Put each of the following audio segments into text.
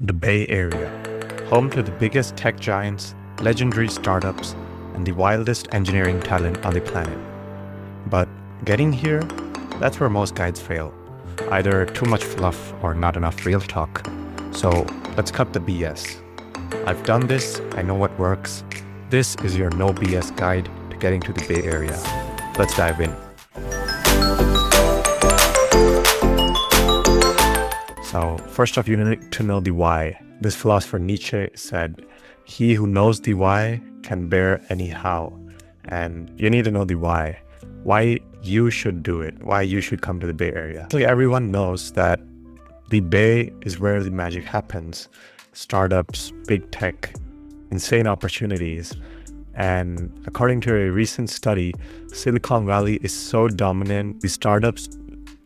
The Bay Area, home to the biggest tech giants, legendary startups, and the wildest engineering talent on the planet. But getting here, that's where most guides fail. Either too much fluff or not enough real talk. So let's cut the BS. I've done this, I know what works. This is your no BS guide to getting to the Bay Area. Let's dive in. So first off, you need to know the why. This philosopher Nietzsche said, "He who knows the why can bear any how." And you need to know the why you should do it, why you should come to the Bay Area. Actually, everyone knows that the Bay is where the magic happens. Startups, big tech, insane opportunities. And according to a recent study, Silicon Valley is so dominant. The startups,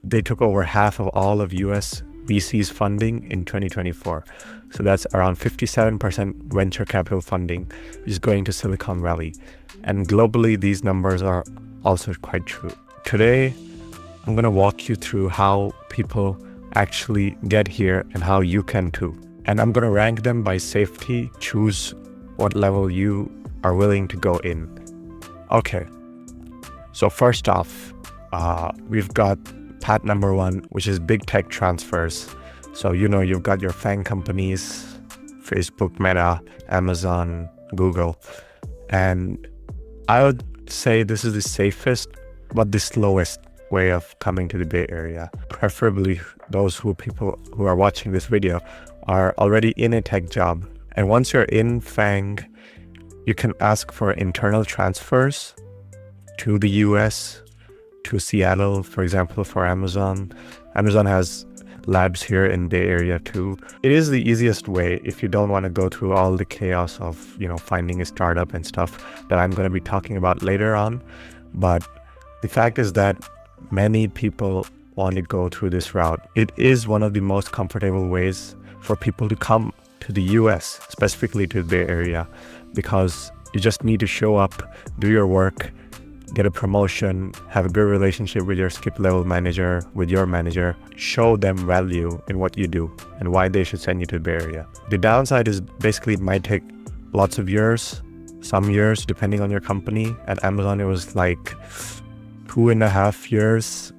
they took over half of all of US VC's funding in 2024. So that's around 57% venture capital funding is going to Silicon Valley. And globally, these numbers are also quite true. Today, I'm going to walk you through how people actually get here and how you can too. And I'm going to rank them by safety, choose what level you are willing to go in. Okay, so first off, we've got path number one, which is big tech transfers. So, you've got your FANG companies, Facebook, Meta, Amazon, Google. And I would say this is the safest, but the slowest way of coming to the Bay Area. Preferably those people who are watching this video are already in a tech job. And once you're in FANG, you can ask for internal transfers to the US, to Seattle, for example, for Amazon. Amazon has labs here in Bay Area too. It is the easiest way if you don't want to go through all the chaos of, finding a startup and stuff that I'm going to be talking about later on. But the fact is that many people want to go through this route. It is one of the most comfortable ways for people to come to the US, specifically to the Bay Area, because you just need to show up, do your work, get a promotion, have a good relationship with your skip level manager, with your manager, show them value in what you do and why they should send you to the Bay Area. The downside is basically it might take lots of years, some years, depending on your company. At Amazon, it was like 2.5 years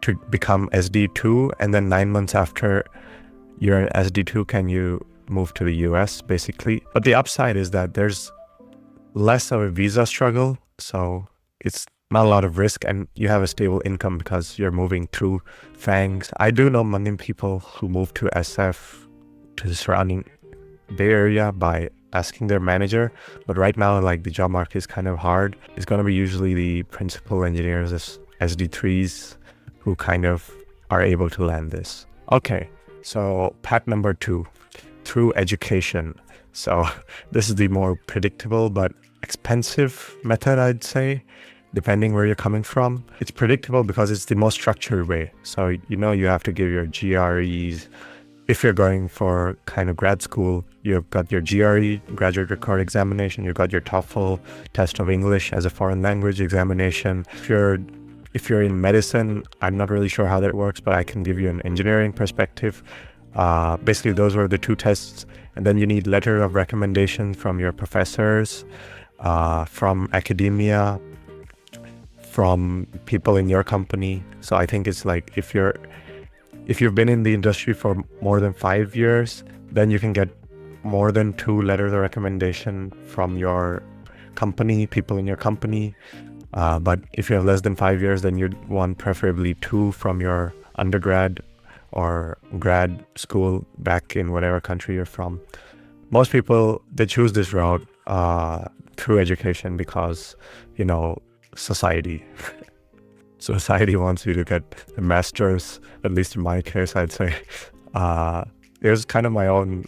to become SD2. And then 9 months after you're an SD2, can you move to the US basically. But the upside is that there's less of a visa struggle. So it's not a lot of risk and you have a stable income because you're moving through FANGs. I do know many people who move to SF, to the surrounding Bay Area by asking their manager. But right now, the job market is kind of hard. It's going to be usually the principal engineers, SD3s, who kind of are able to land this. Okay, so path number two, through education. So this is the more predictable but expensive method, I'd say, depending where you're coming from. It's predictable because it's the most structured way. So, you have to give your GREs. If you're going for kind of grad school, you've got your GRE, graduate record examination, you've got your TOEFL, test of English as a foreign language examination. If you're in medicine, I'm not really sure how that works, but I can give you an engineering perspective. Basically, those were the two tests. And then you need letter of recommendation from your professors, from academia, from people in your company. So I think it's like if you've been in the industry for more than 5 years, then you can get more than 2 letters of recommendation from your company, people in your company. But if you have less than 5 years, then you'd want preferably 2 from your undergrad or grad school back in whatever country you're from. Most people, they choose this route through education because, society wants you to get a master's, at least in my case, I'd say. It was kind of my own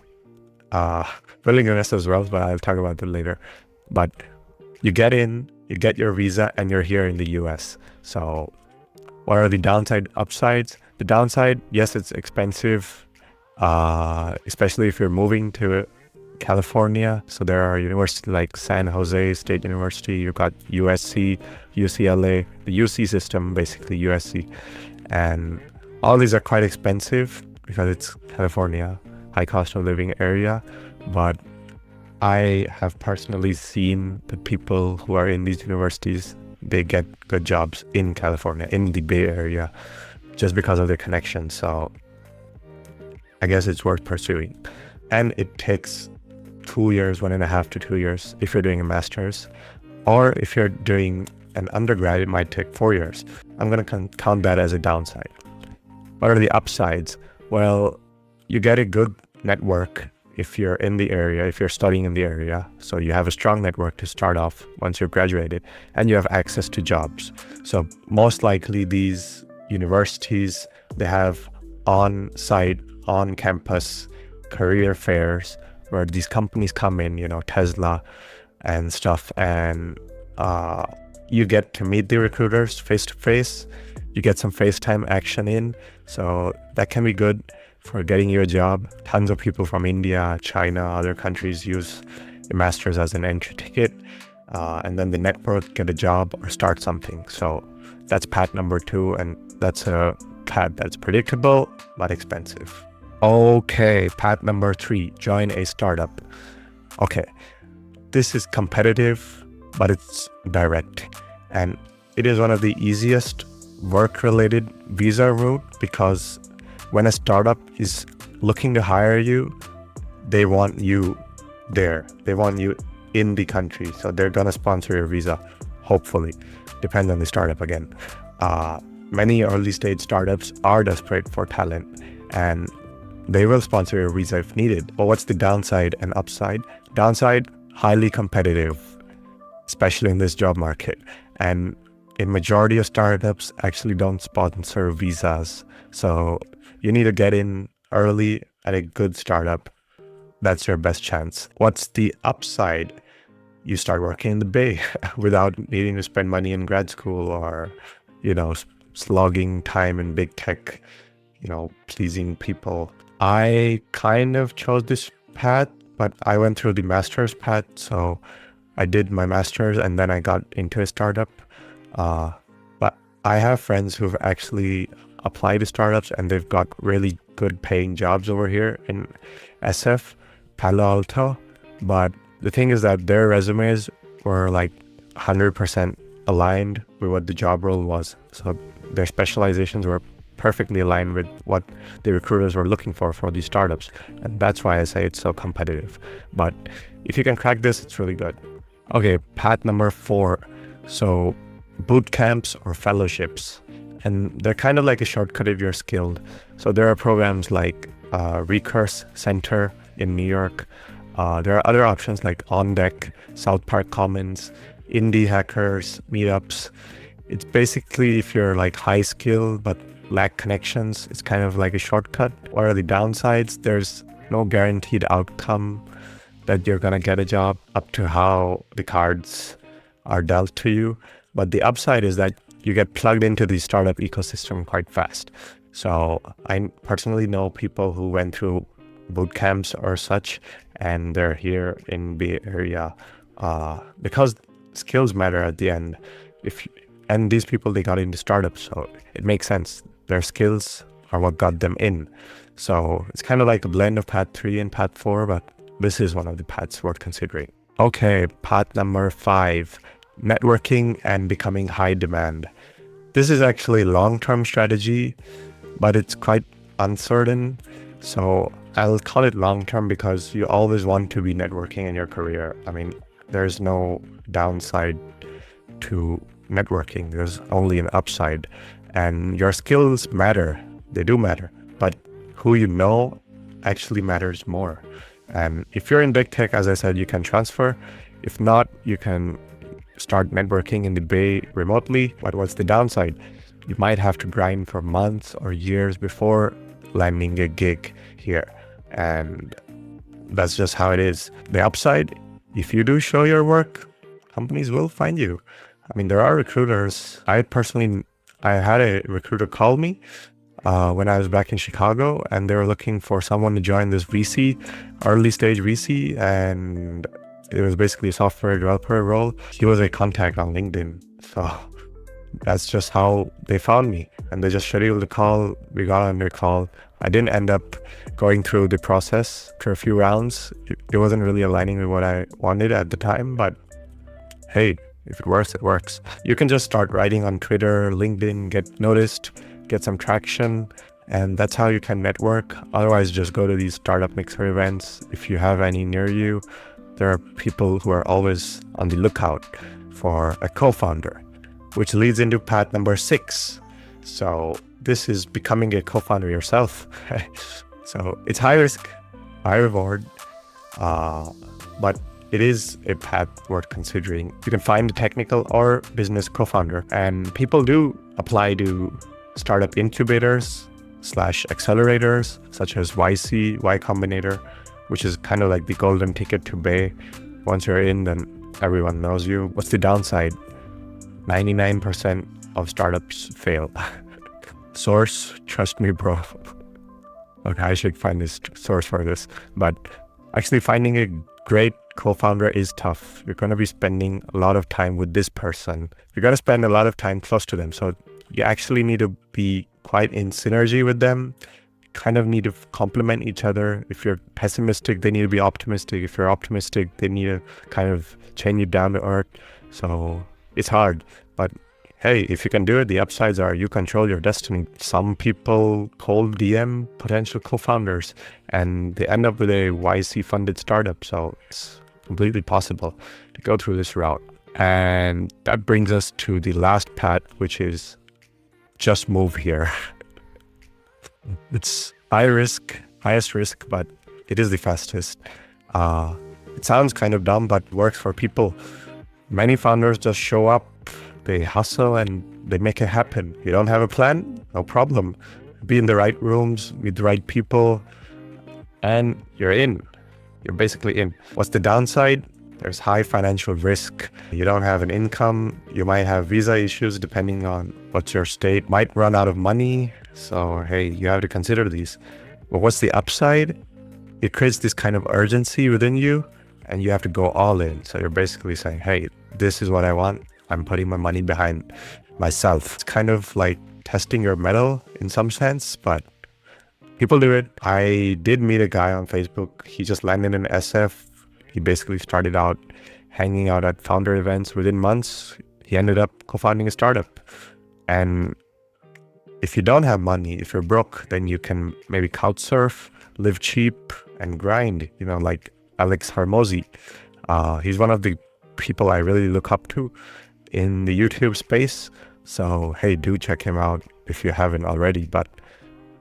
willingness as well, but I'll talk about that later. But you get in, you get your visa, and you're here in the US. So what are the downside, upsides? The downside, yes, it's expensive, especially if you're moving to California. So there are universities like San Jose State University, you've got USC, UCLA, the UC system, basically USC. And all these are quite expensive because it's California. high cost of living area, but I have personally seen the people who are in these universities, they get good jobs in California, in the Bay Area, just because of their connections. So I guess it's worth pursuing. And it takes 2 years, 1.5 to 2 years if you're doing a master's. Or if you're doing an undergrad, it might take 4 years. I'm going to count that as a downside. What are the upsides? Well, you get a good network if you're in the area, if you're studying in the area. So you have a strong network to start off once you've graduated, and you have access to jobs. So most likely these universities, they have on-site, on-campus career fairs where these companies come in, Tesla and stuff, and you get to meet the recruiters face to face. You get some FaceTime action in, so that can be good for getting you a job. Tons of people from India, China, other countries use a master's as an entry ticket, and then the network, get a job or start something. So that's path number 2, and that's a path that's predictable but expensive. Okay, path number 3, join a startup. Okay, this is competitive, but it's direct, and it is one of the easiest work-related visa route, because when a startup is looking to hire you, they want you there. They want you in the country. So they're going to sponsor your visa, hopefully. Depends on the startup again. Many early stage startups are desperate for talent, and they will sponsor your visa if needed. But what's the downside and upside? Downside, highly competitive, especially in this job market. And a majority of startups actually don't sponsor visas. So you need to get in early at a good startup. That's your best chance. What's the upside? You start working in the Bay without needing to spend money in grad school or, slogging time in big tech, pleasing people. I kind of chose this path, but I went through the master's path. So I did my master's and then I got into a startup. But I have friends who've actually applied to startups and they've got really good paying jobs over here in SF, Palo Alto. But the thing is that their resumes were like 100% aligned with what the job role was. So their specializations were perfectly aligned with what the recruiters were looking for these startups. And that's why I say it's so competitive. But if you can crack this, it's really good. Okay, path number 4. So boot camps or fellowships. And they're kind of like a shortcut if you're skilled. So there are programs like Recurse Center in New York. There are other options like On Deck, South Park Commons, Indie Hackers, Meetups. It's basically if you're like high skill but lack connections, it's kind of like a shortcut. What are the downsides? There's no guaranteed outcome that you're gonna get a job, up to how the cards are dealt to you. But the upside is that you get plugged into the startup ecosystem quite fast. So I personally know people who went through boot camps or such, and they're here in Bay Area because skills matter at the end. And these people, they got into startups, so it makes sense. Their skills are what got them in. So it's kind of like a blend of path 3 and path 4, but this is one of the paths worth considering. Okay, path number 5, networking and becoming high demand. This is actually a long-term strategy, but it's quite uncertain. So I'll call it long-term because you always want to be networking in your career. I mean, there's no downside to networking. There's only an upside. And your skills matter. They do matter. But who you know actually matters more. And if you're in big tech, as I said, you can transfer. If not, you can start networking in the Bay remotely. But what's the downside? You might have to grind for months or years before landing a gig here. And that's just how it is. The upside, if you do show your work, companies will find you. I mean, there are recruiters. I had a recruiter call me when I was back in Chicago, and they were looking for someone to join this VC, early stage VC, and it was basically a software developer role. He was a contact on LinkedIn. So that's just how they found me. And they just scheduled a call. We got on their call. I didn't end up going through the process for a few rounds. It wasn't really aligning with what I wanted at the time, but hey, if it works, it works. You can just start writing on Twitter, LinkedIn, get noticed, get some traction, and that's how you can network. Otherwise, just go to these startup mixer events. If you have any near you, there are people who are always on the lookout for a co-founder, which leads into path number 6. So this is becoming a co-founder yourself. So it's high risk, high reward, but it is a path worth considering. You can find a technical or business co-founder, and people do apply to startup incubators / accelerators such as YC, Y Combinator, which is kind of like the golden ticket to Bay. Once you're in, then everyone knows you. What's the downside? 99% of startups fail. Source, trust me, bro. Okay, I should find this source for this. But actually finding a great co-founder is tough. You're going to be spending a lot of time with this person. You're going to spend a lot of time close to them. So you actually need to be quite in synergy with them. Kind of need to complement each other. If you're pessimistic, they need to be optimistic. If you're optimistic, they need to kind of chain you down to earth. So it's hard, but hey, if you can do it, the upsides are you control your destiny. Some people cold DM potential co-founders and they end up with a YC funded startup. So it's completely possible to go through this route. And that brings us to the last path, which is just move here. It's highest risk, but it is the fastest. It sounds kind of dumb, but works for people. Many founders just show up, they hustle, and they make it happen. You don't have a plan? No problem. Be in the right rooms with the right people, and you're in. You're basically in. What's the downside? There's high financial risk. You don't have an income. You might have visa issues depending on what's your state. Might run out of money. So, hey, you have to consider these. But what's the upside? It creates this kind of urgency within you and you have to go all in. So you're basically saying, hey, this is what I want. I'm putting my money behind myself. It's kind of like testing your mettle in some sense, but people do it. I did meet a guy on Facebook. He just landed in SF. He basically started out hanging out at founder events. Within months, he ended up co-founding a startup. And if you don't have money, if you're broke, then you can maybe couch surf, live cheap, and grind, like Alex Hormozi. He's one of the people I really look up to in the YouTube space. So, hey, do check him out if you haven't already. But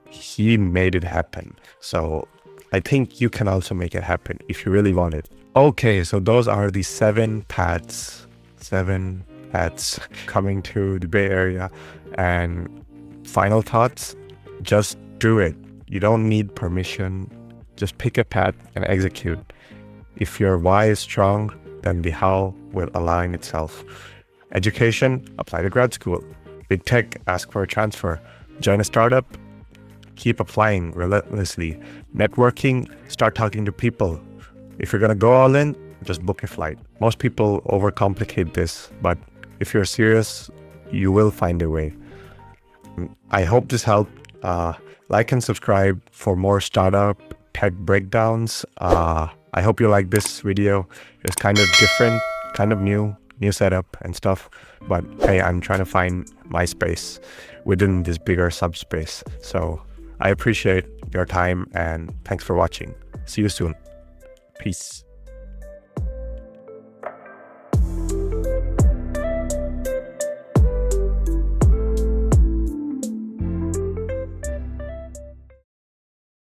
he made it happen. So I think you can also make it happen if you really want it. Okay, so those are the 7 paths coming to the Bay Area. And final thoughts, just do it. You don't need permission. Just pick a path and execute. If your why is strong, then the how will align itself. Education, apply to grad school. Big tech, ask for a transfer. Join a startup, keep applying relentlessly. Networking, start talking to people. If you're gonna go all in, just book a flight. Most people overcomplicate this, but if you're serious, you will find a way. I hope this helped. Like and subscribe for more startup tech breakdowns. I hope you like this video. It's kind of different, kind of new setup and stuff. But hey, I'm trying to find my space within this bigger subspace. So I appreciate your time and thanks for watching. See you soon. Peace.